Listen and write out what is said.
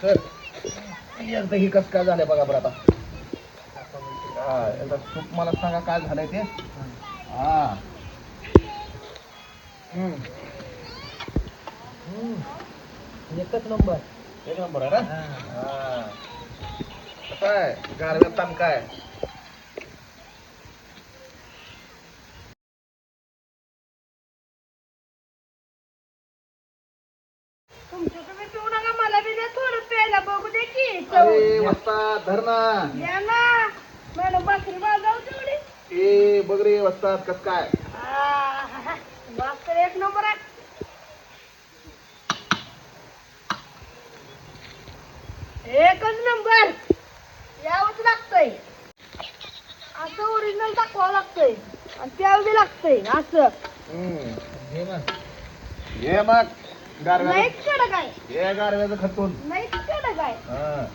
तर एकदा ही कस काय झालंय बघा बरं आता. हा एकदा तूप मला सांगा काय झालंय ते. हा एकच नंबर. एक नंबर आहे ना. हा कसं आहे गारव्यात ताण काय. तुमचं तुम्ही पिऊ नका, मला बी द्या थोडं प्यायला, बघू दे की अरे वस्ताद धर ना. द्या ना मॅडम, भाकरी वाजव तेवढी. ए बघ रे वस्ताद कस काय. भाकर एक नंबर आहे. एकच नंबर. यावंच लागतंय, असं ओरिजिनल दाखवावं लागतंय आणि प्यावं बी लागतंय असं. ये मग गारव्यात. नाहीच कडक आहे, ये गारव्याचं खतून. नाहीच कडक आहे. हा